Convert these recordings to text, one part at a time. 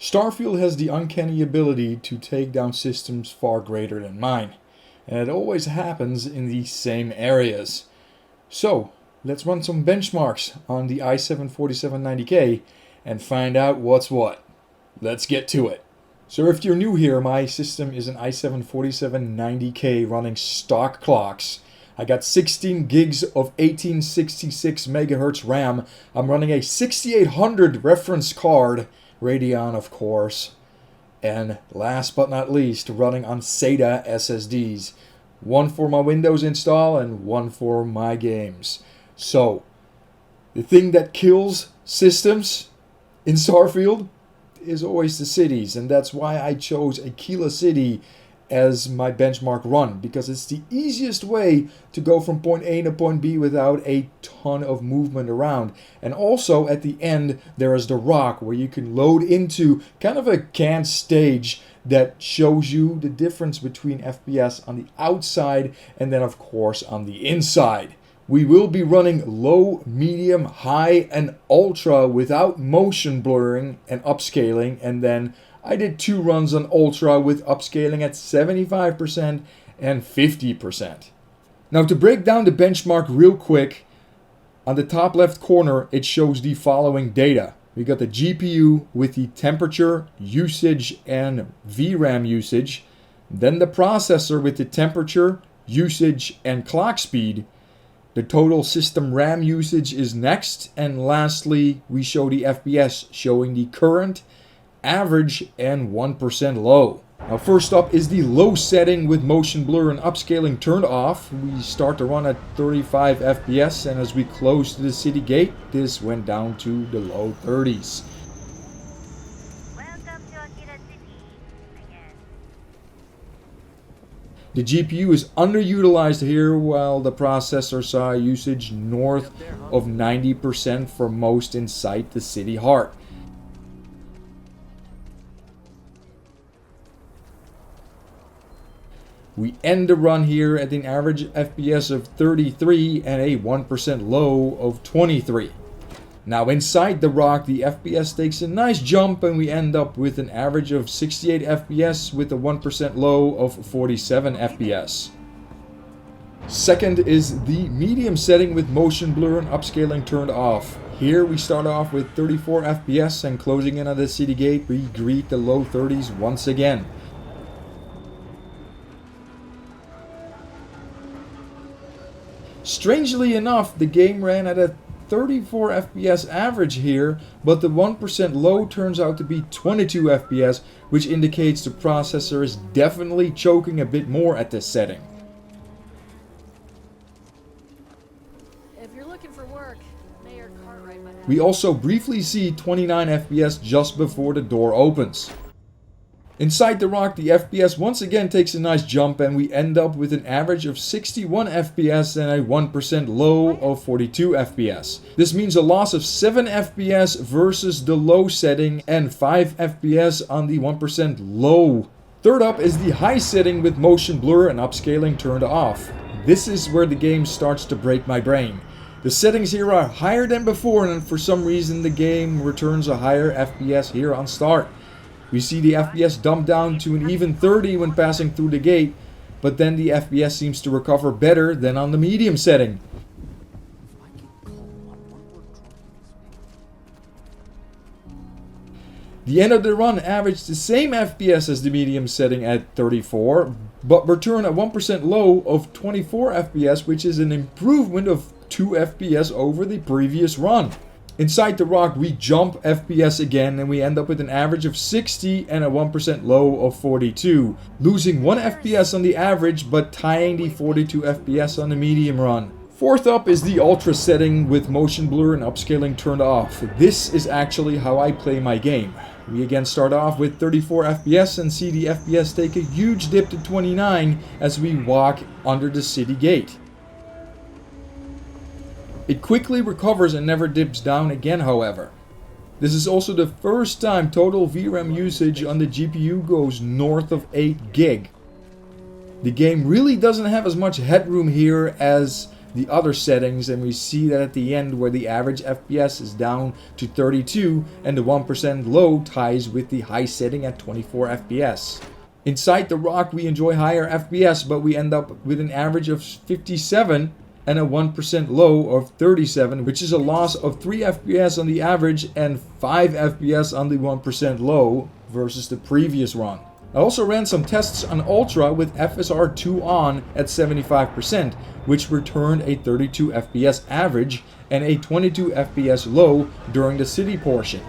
StarField has the uncanny ability to take down systems far greater than mine, and it always happens in the same areas. So, let's run some benchmarks on the i7-4790K and find out what's what. Let's get to it. So if you're new here, my system is an i7-4790K running stock clocks. I got 16 gigs of 1866 megahertz RAM. I'm running a 6800 reference card, Radeon of course, and last but not least, running on SATA SSDs. One for my Windows install and one for my games. So, the thing that kills systems in StarField is always the cities, and that's why I chose Aquila City as my benchmark run, because it's the easiest way to go from point A to point B without a ton of movement around. And also at the end there is the rock where you can load into kind of a canned stage that shows you the difference between FPS on the outside and then of course on the inside. We will be running low, medium, high and ultra without motion blurring and upscaling, and then I did 2 runs on Ultra with upscaling at 75% and 50%. Now to break down the benchmark real quick, on the top left corner it shows the following data. We got the GPU with the temperature, usage and VRAM usage, then the processor with the temperature, usage and clock speed. The total system RAM usage is next, and lastly we show the FPS showing the current, average and 1% low. Now first up is the low setting with motion blur and upscaling turned off. We start to run at 35 FPS, and as we close to the city gate this went down to the low 30s. Welcome to Aquila City again. The GPU is underutilized here while the processor saw usage north of 90% for most inside the city heart. We end the run here at an average FPS of 33 and a 1% low of 23. Now inside the rock the FPS takes a nice jump and we end up with an average of 68 FPS with a 1% low of 47 FPS. Second is the medium setting with motion blur and upscaling turned off. Here we start off with 34 FPS and closing in on the city gate we greet the low 30s once again. Strangely enough, the game ran at a 34 FPS average here, but the 1% low turns out to be 22 FPS, which indicates the processor is definitely choking a bit more at this setting. If you're looking for work, Mayor Cartwright might have. We also briefly see 29 FPS just before the door opens. Inside the rock, the FPS once again takes a nice jump and we end up with an average of 61 FPS and a 1% low of 42 FPS. This means a loss of 7 FPS versus the low setting and 5 FPS on the 1% low. Third up is the high setting with motion blur and upscaling turned off. This is where the game starts to break my brain. The settings here are higher than before, and for some reason the game returns a higher FPS here on start. We see the FPS dump down to an even 30 when passing through the gate, but then the FPS seems to recover better than on the medium setting. The end of the run averaged the same FPS as the medium setting at 34, but returned a 1% low of 24 FPS, which is an improvement of 2 FPS over the previous run. Inside the rock we jump FPS again and we end up with an average of 60 and a 1% low of 42, losing 1 FPS on the average but tying the 42 FPS on the medium run. Fourth up is the ultra setting with motion blur and upscaling turned off. This is actually how I play my game. We again start off with 34 FPS and see the FPS take a huge dip to 29 as we walk under the city gate. It quickly recovers and never dips down again, however. This is also the first time total VRAM usage on the GPU goes north of 8 gig. The game really doesn't have as much headroom here as the other settings, and we see that at the end where the average FPS is down to 32 and the 1% low ties with the high setting at 24 FPS. Inside the rock we enjoy higher FPS, but we end up with an average of 57 and a 1% low of 37, which is a loss of 3 FPS on the average and 5 FPS on the 1% low versus the previous run. I also ran some tests on Ultra with FSR 2 on at 75%, which returned a 32 FPS average and a 22 FPS low during the city portion.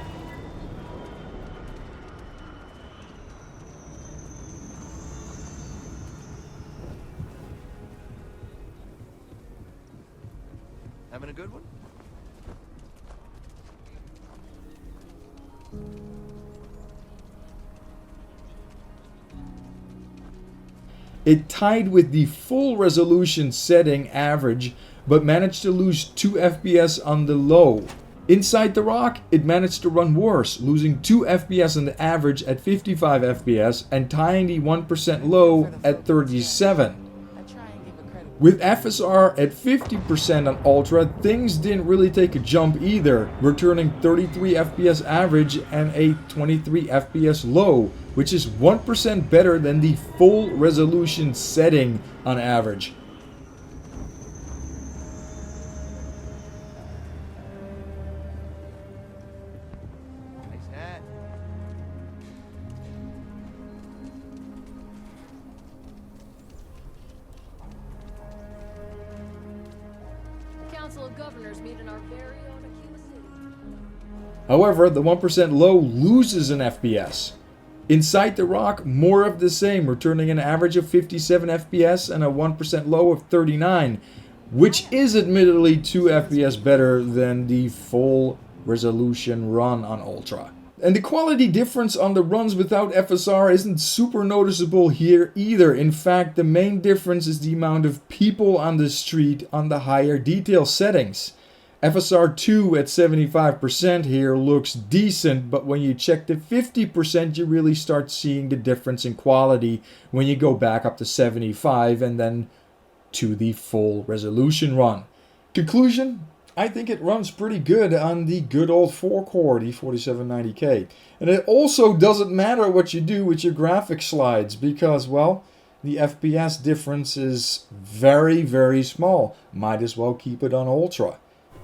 Having a good one? It tied with the full resolution setting average, but managed to lose 2 FPS on the low. Inside the rock, it managed to run worse, losing 2 FPS on the average at 55 FPS and tying the 1% low at 37. With FSR at 50% on Ultra, things didn't really take a jump either, returning 33 FPS average and a 23 FPS low, which is 1% better than the full resolution setting on average. Nice hat. Council of Governors meet in our very own Aquila City. However, the 1% low loses an FPS. Inside the rock, more of the same, returning an average of 57 FPS and a 1% low of 39, which is admittedly 2 FPS better than the full resolution run on Ultra. And the quality difference on the runs without FSR isn't super noticeable here either. In fact, the main difference is the amount of people on the street on the higher detail settings. FSR 2 at 75% here looks decent, but when you check the 50%, you really start seeing the difference in quality when you go back up to 75 and then to the full resolution run. Conclusion? I think it runs pretty good on the good old 4-core, the 4790K. And it also doesn't matter what you do with your graphics slides because, well, the FPS difference is very, very small. Might as well keep it on Ultra.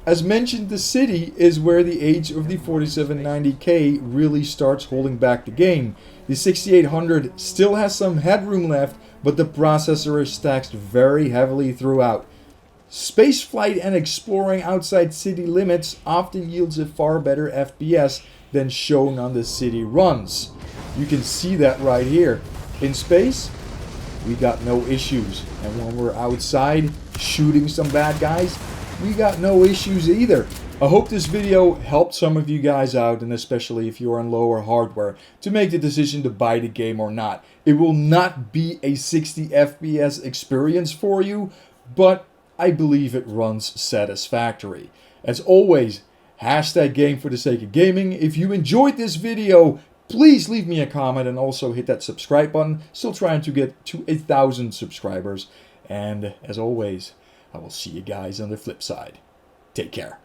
As mentioned, the city is where the age of the 4790K really starts holding back the game. The 6800 still has some headroom left, but the processor is taxed very heavily throughout. Spaceflight and exploring outside city limits often yields a far better FPS than shown on the city runs. You can see that right here. In space, we got no issues. And when we're outside shooting some bad guys, we got no issues either. I hope this video helped some of you guys out, and especially if you're on lower hardware, to make the decision to buy the game or not. It will not be a 60 FPS experience for you, but I believe it runs satisfactory. As always, hashtag game for the sake of gaming. If you enjoyed this video, please leave me a comment and also hit that subscribe button. Still trying to get to 1,000 subscribers. And as always, I will see you guys on the flip side. Take care.